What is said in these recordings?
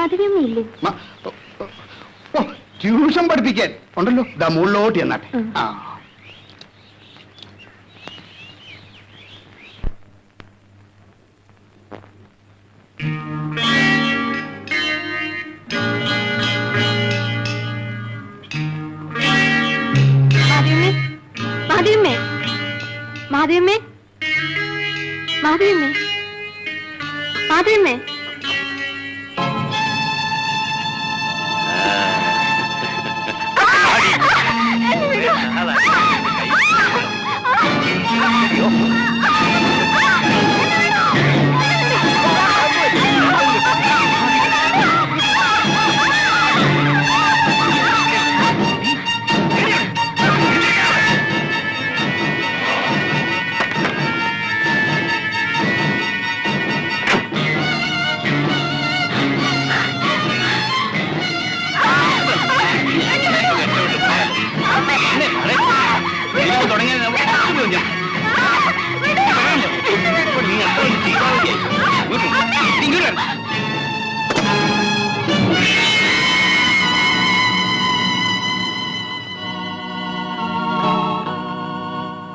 മാധവിയമ്മയില്ലേ? Tuition പഠിപ്പിക്കാൻ ഉണ്ടല്ലോ. ഇതാ മുകളിലോട്ട് എന്നാട്ടെ. ആ മാധവിയമ്മേ, മാധവിയമ്മേ, മാധവിയമ്മേ, മാധവിയമ്മേ.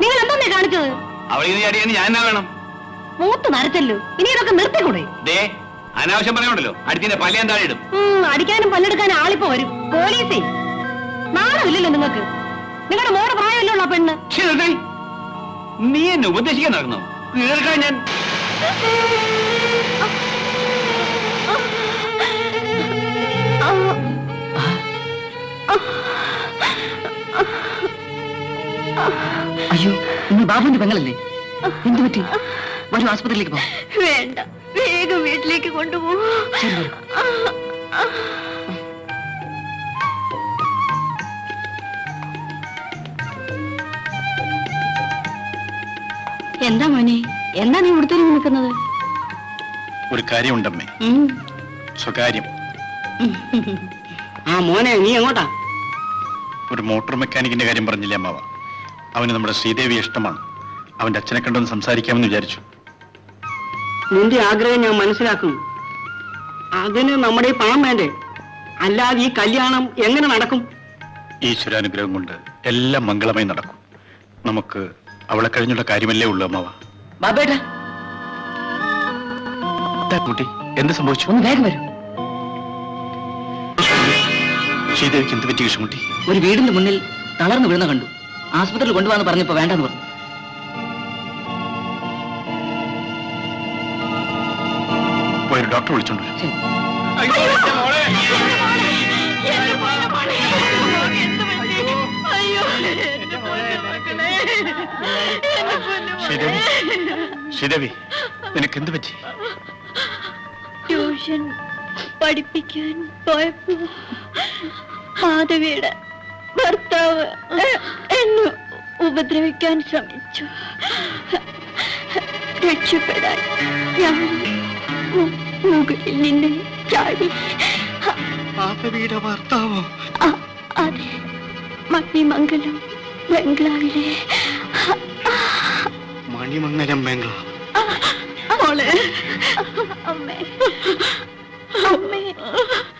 നിങ്ങൾ എന്താ കാണിച്ചത്? ഞാൻ എന്നാ വേണം? മൂത്ത് നരച്ചല്ലോ. ഇനി ഇതൊക്കെ നിർത്തിക്കൂടെ? അനാവശ്യം പറയാനുണ്ടല്ലോ. അടിച്ചിന്റെ പല്ല് എന്താ ഇടും? അടിക്കാനും പല്ലെടുക്കാനും ആളിപ്പോ വരും. പോലീസേ നാണമില്ലല്ലോ നിങ്ങൾക്ക്. നിങ്ങളുടെ മോടെ പ്രായമല്ലോ ഉള്ള പെണ്ണ്. നീ എന്നെ ഉപദേശിക്കാൻ നടന്നോ? കേൾക്കാൻ ഞാൻ അയ്യോ, നിങ്ങൾ ബാബുവിന്റെ പെങ്ങളല്ലേ? എന്ത് പറ്റി? വരൂ, ആസ്പത്രിയിലേക്ക് പോ. വേണ്ട, വേഗം വീട്ടിലേക്ക് കൊണ്ടുപോകും. എന്താ മോനെ, എന്താ നീ ഇവിടുത്തെ നിൽക്കുന്നത്? ഒരു കാര്യമുണ്ടമ്മേ, സ്വകാര്യം. ആ മോനെ, നീ എങ്ങോട്ടാ? ഒരു മോട്ടോർ മെക്കാനിക്കിന്റെ കാര്യം പറഞ്ഞില്ലേ അമ്മാവ? അവന് നമ്മുടെ ശ്രീദേവി ഇഷ്ടമാണ്. അവന്റെ അച്ഛനെ കണ്ടൊന്ന് സംസാരിക്കാമെന്ന് വിചാരിച്ചു. നിന്റെ ആഗ്രഹം ഞാൻ മനസ്സിലാക്കും. അതിന് നമ്മുടെ ഈ പണം വേണ്ടേ? അല്ലാതെ ഈ കല്യാണം എങ്ങനെ നടക്കും? ഈശ്വരാനുഗ്രഹം കൊണ്ട് എല്ലാം മംഗളമായി നടക്കും. നമുക്ക് അവളെ കഴിഞ്ഞുള്ള കാര്യമല്ലേ ഉള്ളൂ അമ്മാവ. ബാബേട്ടാ, കുട്ടി എന്ത് സംഭവിച്ചു? ഒന്ന് വേഗം വരും. ശ്രീദേവിക്ക് എന്ത് പറ്റി കൃഷ്ണകുട്ടി? ഒരു വീടിന്റെ മുന്നിൽ തളർന്നു വീഴുന്ന കണ്ടു. ആസ്പത്രിയിൽ കൊണ്ടുപോകാന്ന് പറഞ്ഞപ്പോ വേണ്ടെന്ന് പറഞ്ഞു. പോയൊരു ഡോക്ടർ വിളിച്ചോണ്ട് വരും. ശ്രീദേവി, ശ്രീദേവി, നിനക്ക് എന്ത് പറ്റി? ട്യൂഷൻ പഠിപ്പിക്കാൻ പോയപ്പോ മാധവിയുടെ ഭർത്താവ് എന്നെ ഉപദ്രവിക്കാൻ ശ്രമിച്ചു. രക്ഷപ്പെടാൻ ഞാൻ മുകളിൽ നിന്ന് ചാടി. മാധവിയുടെ ഭർത്താവോ? അതെ, മണിമംഗലം ബംഗ്ലാവിലെ. മണിമംഗലം ബംഗ്ലാവ്? മോളെ, അമ്മേ, അമ്മേ,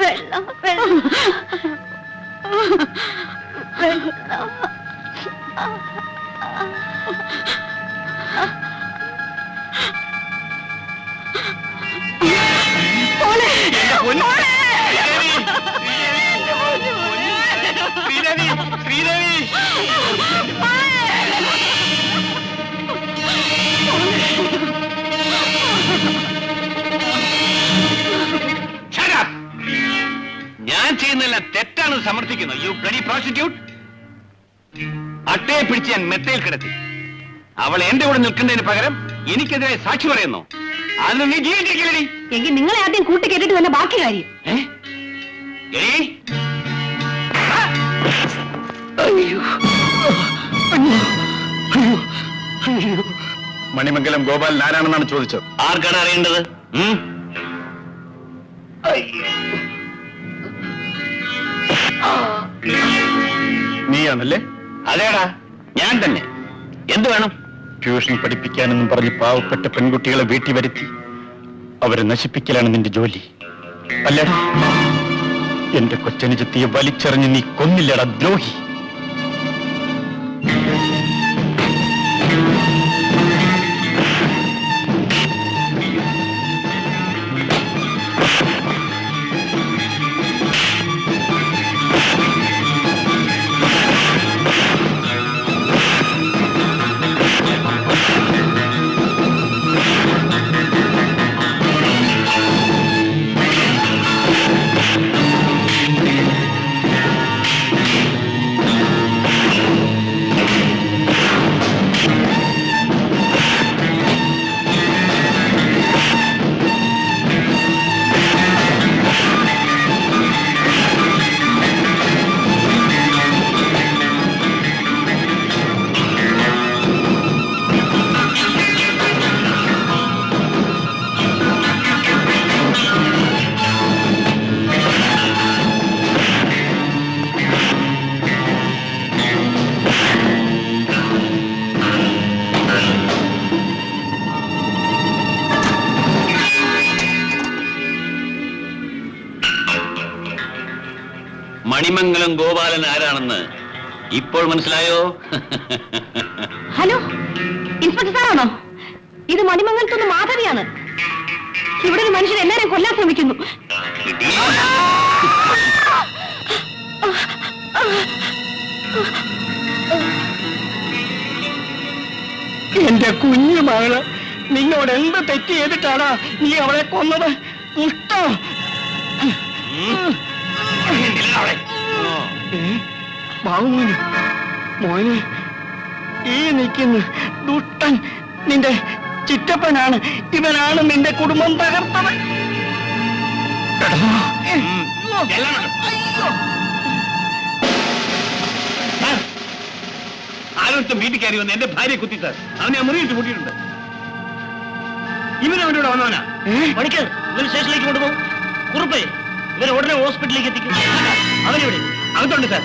വെള്ളം, വെള്ളം, വെള്ളം. ഞാൻ ചെയ്യുന്നതെല്ലാം തെറ്റാണെന്ന് സമർത്ഥിക്കുന്നു. You bloody prostitute. അട്ടയെ പിടിച്ച് ഞാൻ മെത്തയിൽ കിടത്തി. അവൾ എന്റെ കൂടെ നിൽക്കുന്നതിന് പകരം എനിക്കെതിരെ സാക്ഷി പറയുന്നു. അതിന് നീ ജീവിച്ചിരിക്കില്ലടി. എങ്കിൽ നിങ്ങളെ ആദ്യം കൂട്ടി കേട്ടിട്ട് തന്നെ ബാക്കി കാര്യം. മണിമംഗലം ഗോപാലൻ ആരാണെന്നാണ് ചോദിച്ചത്. ആർക്കാണ് അറിയേണ്ടത്? നീയാണല്ലേ? അതേടാ, ഞാൻ തന്നെ. എന്ത് വേണം? ട്യൂഷൻ പഠിപ്പിക്കാനെന്നും പറഞ്ഞ് പാവപ്പെട്ട പെൺകുട്ടികളെ വീട്ടിൽ വരുത്തി അവരെ നശിപ്പിക്കലാണ് നിന്റെ ജോലി. അല്ലടാ, എന്റെ കൊച്ചനുജത്തിയെ വലിച്ചെറിഞ്ഞ് നീ കൊന്നില്ലടാ ദ്രോഹി. മണിമംഗലം ഗോപാലൻ ആരാണെന്ന് ഇപ്പോൾ മനസ്സിലായോ? ഹലോ, ഇൻസ്പെക്ടർ സാറാണോ? ഇത് മണിമംഗലത്തുനിന്ന് മാധവിയാണ്. ഇവിടെ ഒരു മനുഷ്യൻ എല്ലാവരെയും കൊല്ലാൻ ശ്രമിക്കുന്നു. എന്റെ കുഞ്ഞു മകള് നിന്നോട് എന്ത് തെറ്റ് ചെയ്തിട്ടാണ് നീ അവളെ കൊന്നത്? ഇഷ്ടം ബാബുമോന് മോനെ, ഈ നിൽക്കുന്ന ദുഷ്ടൻ നിന്റെ ചിറ്റപ്പനാണ്. ഇവനാണ് നിന്റെ കുടുംബം തകർത്തത്. ആരോടും വീട്ടിൽ കയറി വന്ന് എന്റെ ഭാര്യയെ കുത്തി സാർ. അവനെ മുറിയിട്ട് കൂട്ടിയിട്ടുണ്ട്. ഇവനവനോട് വന്നവനാ. പഠിക്ക്, ഇവർ സ്റ്റേഷനിലേക്ക് കൊണ്ടുപോകും. കുറുപ്പേ, ഇവരെ ഉടനെ ഹോസ്പിറ്റലിലേക്ക് എത്തിക്കും. അവനെവിടെ? അകത്തുണ്ട് സാർ.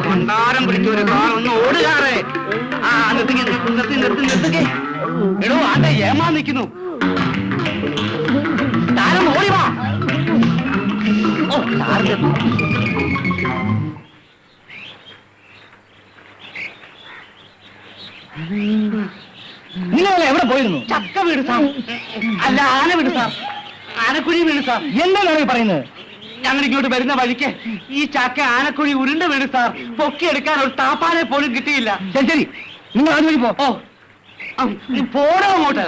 മന്ദാരം പിടിച്ച ഒരു കാർ ഒന്ന് ഓടുകാറേ. ആ നിർത്തിക്കെ, നിർത്തിക്കെ. എടോ, ആട്ടെ ഏമാ നിൽക്കുന്നു. താരം ഓടി വാ. ഓ, നിങ്ങളെ എവിടെ പോയിരുന്നു? ചക്ക വീട് സാർ. അല്ല, ആന വീട് സാർ. ആനക്കുഴി വീട് സാർ. എന്താണ് പറയുന്നത്? ഞങ്ങൾ ഇങ്ങോട്ട് വരുന്ന വഴിക്ക് ഈ ചാക്ക ആനക്കുഴി ഉരുണ്ട് വീണ് സാർ. പൊക്കിയെടുക്കാൻ ഒരു താപ്പാനെ പോലും കിട്ടിയില്ല. ശരി ശരി, നിങ്ങൾ അതുവഴി പോ. പോടോ അങ്ങോട്ട്.